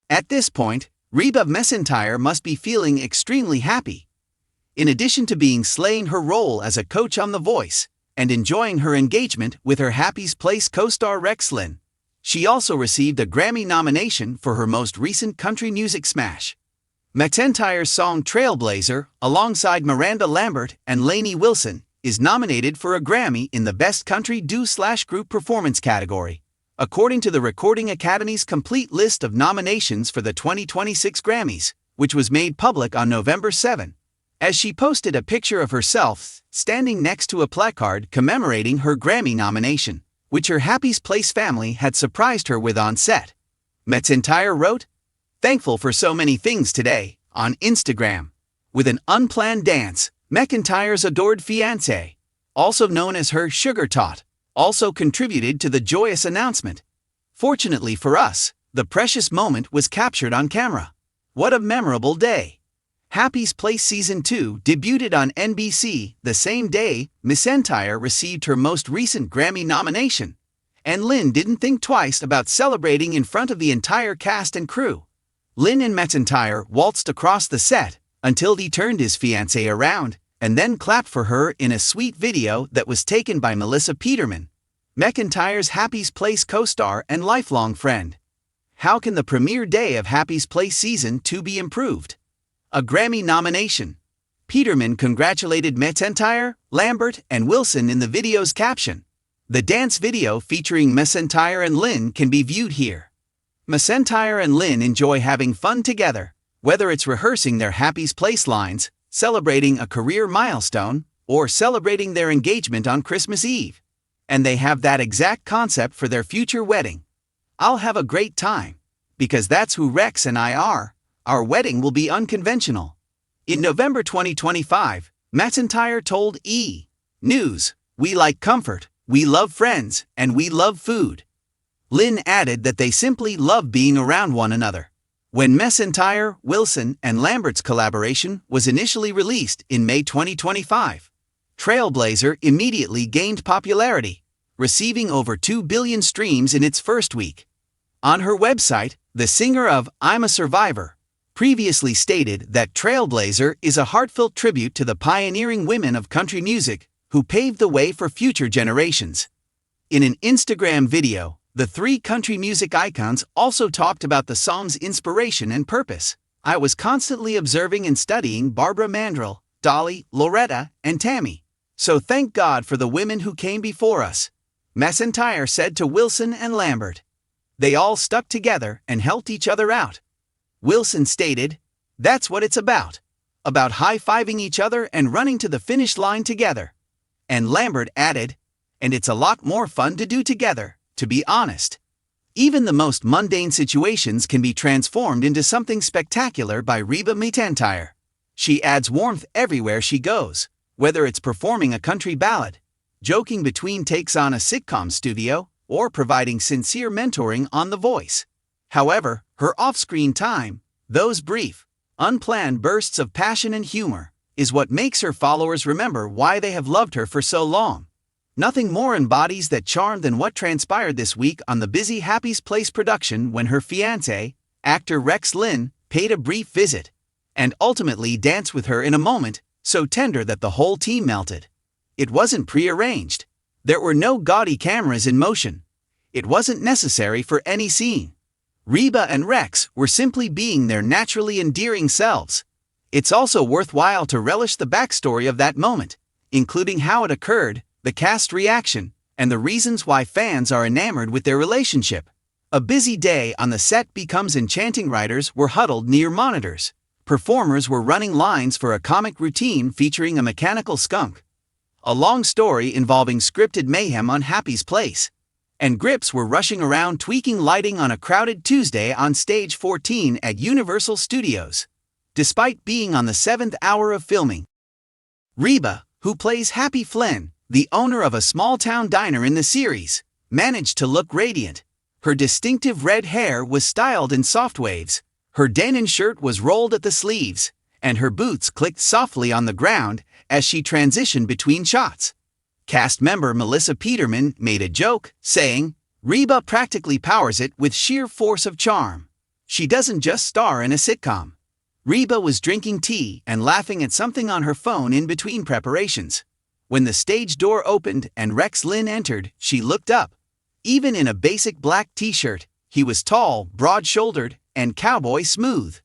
At this point, Reba McEntire must be feeling extremely happy. In addition to being slaying her role as a coach on The Voice, and enjoying her engagement with her Happy's Place co-star Linn, she also received a Grammy nomination for her most recent country music smash. McEntire's song Trailblazer, alongside Miranda Lambert and Lainey Wilson, is nominated for a Grammy in the Best Country Duo/Group Performance category, according to the Recording Academy's complete list of nominations for the 2026 Grammys, which was made public on November 7, as she posted a picture of herself standing next to a placard commemorating her Grammy nomination, which her Happy's Place family had surprised her with on set. McEntire wrote, "Thankful for so many things today," on Instagram. With an unplanned dance, McEntire's adored Fiancé, also known as her Sugar Tot, also contributed to the joyous announcement. "Fortunately for us, the precious moment was captured on camera. What a memorable day." Happy's Place Season 2 debuted on NBC the same day McEntire received her most recent Grammy nomination, and Linn didn't think twice about celebrating in front of the entire cast and crew. Linn and McEntire waltzed across the set until he turned his fiancée around and then clapped for her in a sweet video that was taken by Melissa Peterman, McEntire's Happy's Place co-star and lifelong friend. How can the premiere day of Happy's Place Season 2 be improved? A Grammy nomination. Peterman congratulated McEntire, Lambert, and Wilson in the video's caption. The dance video featuring McEntire and Linn can be viewed here. McEntire and Linn enjoy having fun together, whether it's rehearsing their Happy's Place lines, celebrating a career milestone, or celebrating their engagement on Christmas Eve. And they have that exact concept for their future wedding. "I'll have a great time. Because that's who Rex and I are. Our wedding will be unconventional." In November 2025, McEntire told E! News, "We like comfort, we love friends, and we love food." Linn added that they simply love being around one another. When McEntire, Wilson, and Lambert's collaboration was initially released in May 2025, Trailblazer immediately gained popularity, receiving over 2 billion streams in its first week. On her website, the singer of "I'm a Survivor" previously stated that Trailblazer is a heartfelt tribute to the pioneering women of country music who paved the way for future generations. In an Instagram video, the three country music icons also talked about the song's inspiration and purpose. "I was constantly observing and studying Barbara Mandrell, Dolly, Loretta, and Tammy. So thank God for the women who came before us," McEntire said to Wilson and Lambert. "They all stuck together and helped each other out." Wilson stated, "That's what it's about high-fiving each other and running to the finish line together." And Lambert added, "And it's a lot more fun to do together, to be honest." Even the most mundane situations can be transformed into something spectacular by Reba McEntire. She adds warmth everywhere she goes, whether it's performing a country ballad, joking between takes on a sitcom studio, or providing sincere mentoring on The Voice. However, her off-screen time, those brief, unplanned bursts of passion and humor, is what makes her followers remember why they have loved her for so long. Nothing more embodies that charm than what transpired this week on the busy Happy's Place production when her fiancé, actor Linn, paid a brief visit, and ultimately danced with her in a moment so tender that the whole team melted. It wasn't pre-arranged. There were no gaudy cameras in motion. It wasn't necessary for any scene. Reba and Rex were simply being their naturally endearing selves. It's also worthwhile to relish the backstory of that moment, including how it occurred, the cast reaction, and the reasons why fans are enamored with their relationship. A busy day on the set becomes enchanting. Writers were huddled near monitors. Performers were running lines for a comic routine featuring a mechanical skunk. A long story involving scripted mayhem on Happy's Place. And grips were rushing around tweaking lighting on a crowded Tuesday on Stage 14 at Universal Studios. Despite being on the 7th hour of filming, Reba, who plays Happy Flynn, the owner of a small-town diner in the series, managed to look radiant. Her distinctive red hair was styled in soft waves, her denim shirt was rolled at the sleeves, and her boots clicked softly on the ground as she transitioned between shots. Cast member Melissa Peterman made a joke, saying, "Reba practically powers it with sheer force of charm." She doesn't just star in a sitcom. Reba was drinking tea and laughing at something on her phone in between preparations. When the stage door opened and Linn entered, she looked up. Even in a basic black t-shirt, he was tall, broad-shouldered, and cowboy smooth.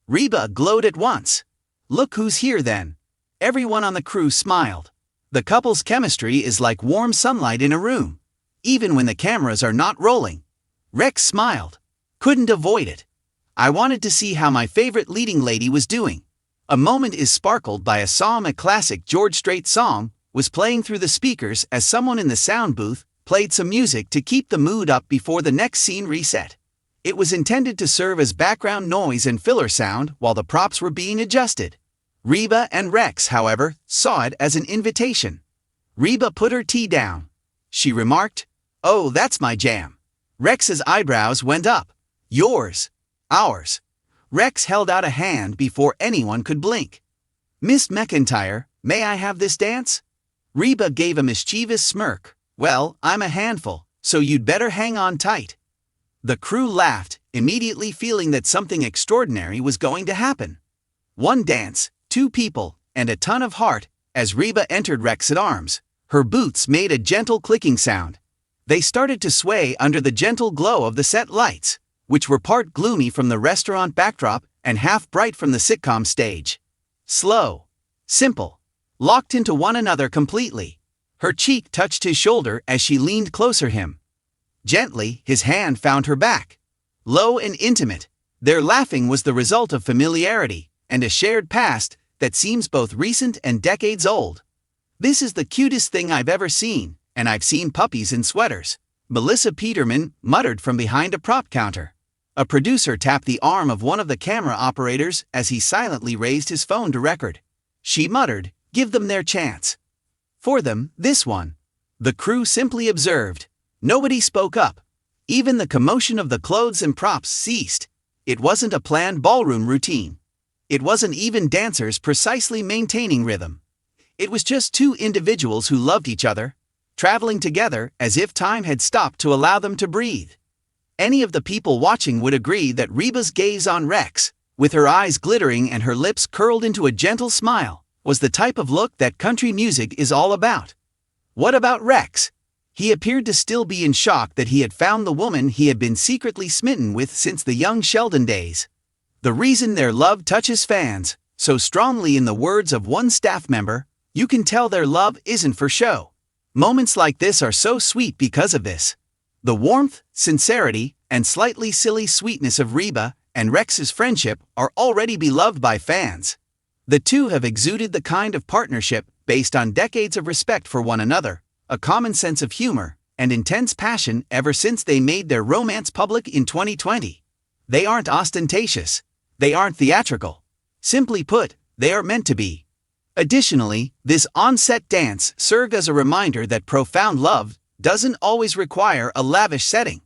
Reba glowed at once. Look who's here then. Everyone on the crew smiled. The couple's chemistry is like warm sunlight in a room. Even when the cameras are not rolling. Rex smiled. Couldn't avoid it. I wanted to see how my favorite leading lady was doing. A moment is sparkled by a song. A classic George Strait song was playing through the speakers as someone in the sound booth played some music to keep the mood up before the next scene reset. It was intended to serve as background noise and filler sound while the props were being adjusted. Reba and Rex, however, saw it as an invitation. Reba put her tea down. She remarked, "Oh, that's my jam." Rex's eyebrows went up. "Yours. Ours." Rex held out a hand before anyone could blink. "Miss McEntire, may I have this dance?" Reba gave a mischievous smirk. "Well, I'm a handful, so you'd better hang on tight." The crew laughed, immediately feeling that something extraordinary was going to happen. One dance, two people, and a ton of heart. As Reba entered Rex's arms, her boots made a gentle clicking sound. They started to sway under the gentle glow of the set lights, which were part gloomy from the restaurant backdrop and half bright from the sitcom stage. Slow. Simple. Locked into one another completely. Her cheek touched his shoulder as she leaned closer him. Gently, his hand found her back. Low and intimate, their laughing was the result of familiarity and a shared past that seems both recent and decades old. "This is the cutest thing I've ever seen, and I've seen puppies in sweaters," Melissa Peterman muttered from behind a prop counter. A producer tapped the arm of one of the camera operators as he silently raised his phone to record. She muttered, "Give them their chance." "For them, this one." The crew simply observed. Nobody spoke up. Even the commotion of the clothes and props ceased. It wasn't a planned ballroom routine. It wasn't even dancers precisely maintaining rhythm. It was just two individuals who loved each other, traveling together as if time had stopped to allow them to breathe. Any of the people watching would agree that Reba's gaze on Rex, with her eyes glittering and her lips curled into a gentle smile, was the type of look that country music is all about. What about Rex? He appeared to still be in shock that he had found the woman he had been secretly smitten with since the young Shelton days. The reason their love touches fans so strongly, in the words of one staff member, "You can tell their love isn't for show." Moments like this are so sweet because of this. The warmth, sincerity, and slightly silly sweetness of Reba and Rex's friendship are already beloved by fans. The two have exuded the kind of partnership based on decades of respect for one another, a common sense of humor, and intense passion ever since they made their romance public in 2020. They aren't ostentatious. They aren't theatrical. Simply put, they are meant to be. Additionally, this on-set dance served as a reminder that profound love doesn't always require a lavish setting.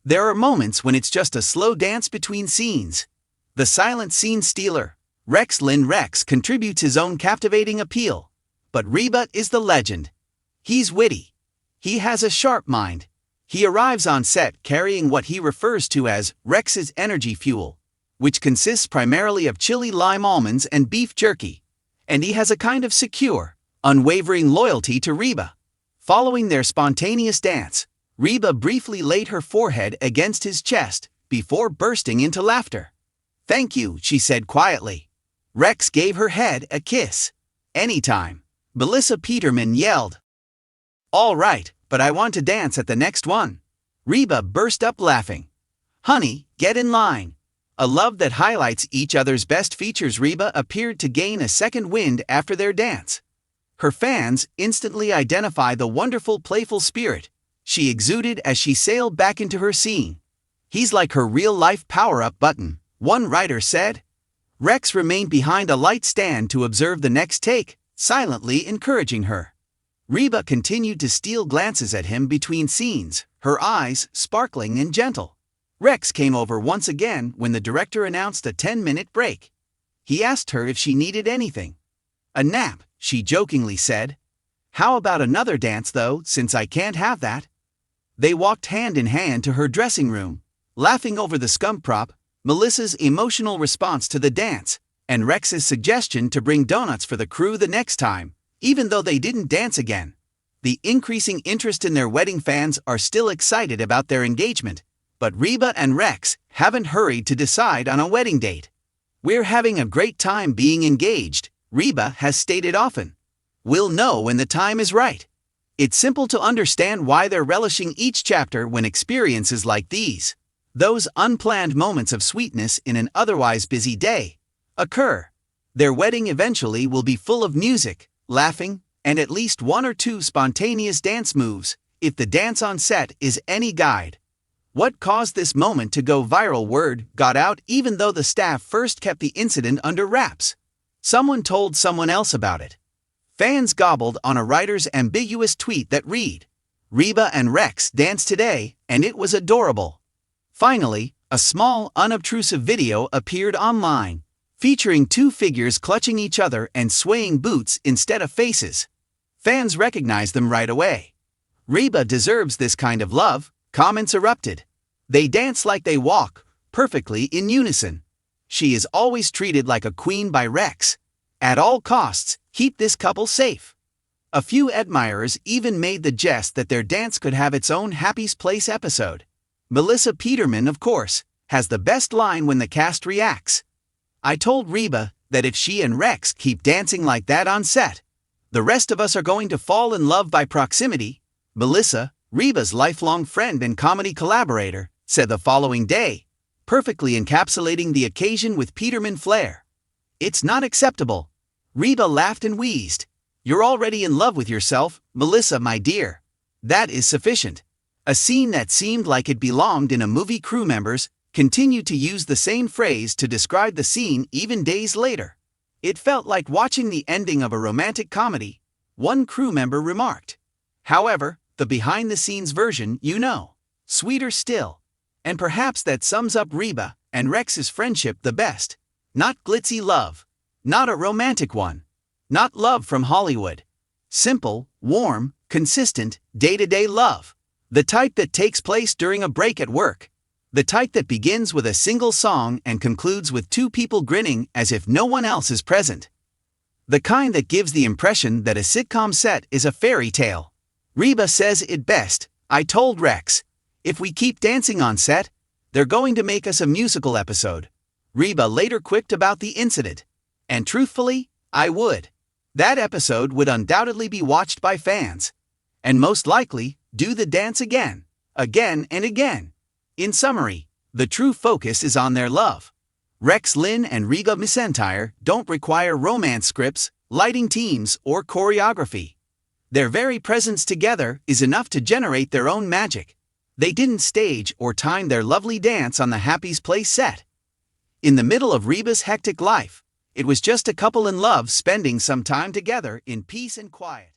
There are moments when it's just a slow dance between scenes. The silent scene stealer, Linn Rex, contributes his own captivating appeal. But Reba is the legend. He's witty. He has a sharp mind. He arrives on set carrying what he refers to as Rex's energy fuel, which consists primarily of chili lime almonds and beef jerky. And he has a kind of secure, unwavering loyalty to Reba. Following their spontaneous dance, Reba briefly laid her forehead against his chest before bursting into laughter. "Thank you," she said quietly. Rex gave her head a kiss. "Anytime," Melissa Peterman yelled. "All right, but I want to dance at the next one." Reba burst up laughing. "Honey, get in line." A love that highlights each other's best features. Reba appeared to gain a second wind after their dance. Her fans instantly identify the wonderful playful spirit she exuded as she sailed back into her scene. "He's like her real-life power-up button," one writer said. Rex remained behind a light stand to observe the next take, silently encouraging her. Reba continued to steal glances at him between scenes, her eyes sparkling and gentle. Rex came over once again when the director announced a 10-minute break. He asked her if she needed anything. "A nap," she jokingly said. "How about another dance though, since I can't have that?" They walked hand in hand to her dressing room, laughing over the scum prop, Melissa's emotional response to the dance, and Rex's suggestion to bring donuts for the crew the next time, even though they didn't dance again. The increasing interest in their wedding fans are still excited about their engagement, but Reba and Rex haven't hurried to decide on a wedding date. "We're having a great time being engaged," Reba has stated often. "We'll know when the time is right." It's simple to understand why they're relishing each chapter when experiences like these, those unplanned moments of sweetness in an otherwise busy day, occur. Their wedding eventually will be full of music, laughing, and at least one or two spontaneous dance moves, if the dance on set is any guide. What caused this moment to go viral? Word got out even though the staff first kept the incident under wraps. Someone told someone else about it. Fans gobbled on a writer's ambiguous tweet that read, "Reba and Rex danced today, and it was adorable." Finally, a small, unobtrusive video appeared online, featuring two figures clutching each other and swaying boots instead of faces. Fans recognized them right away. "Reba deserves this kind of love," comments erupted. "They dance like they walk, perfectly in unison. She is always treated like a queen by Rex. At all costs, keep this couple safe." A few admirers even made the jest that their dance could have its own Happy's Place episode. Melissa Peterman, of course, has the best line when the cast reacts. "I told Reba that if she and Rex keep dancing like that on set, the rest of us are going to fall in love by proximity." Melissa, Reba's lifelong friend and comedy collaborator, said the following day, perfectly encapsulating the occasion with Peterman flair. "It's not acceptable." Reba laughed and wheezed. "You're already in love with yourself, Melissa, my dear. That is sufficient." A scene that seemed like it belonged in a movie. Crew members continued to use the same phrase to describe the scene even days later. "It felt like watching the ending of a romantic comedy," one crew member remarked. However, the behind-the-scenes version, sweeter still. And perhaps that sums up Reba and Rex's friendship the best. Not glitzy love. Not a romantic one. Not love from Hollywood. Simple, warm, consistent, day-to-day love. The type that takes place during a break at work. The type that begins with a single song and concludes with two people grinning as if no one else is present. The kind that gives the impression that a sitcom set is a fairy tale. Reba says it best, "I told Rex, if we keep dancing on set, they're going to make us a musical episode." Reba later quipped about the incident. "And truthfully, I would. That episode would undoubtedly be watched by fans. And most likely, do the dance again and again." In summary, the true focus is on their love. Rex, Linn, and Reba McEntire don't require romance scripts, lighting teams, or choreography. Their very presence together is enough to generate their own magic. They didn't stage or time their lovely dance on the Happy's Place set. In the middle of Reba's hectic life, it was just a couple in love spending some time together in peace and quiet.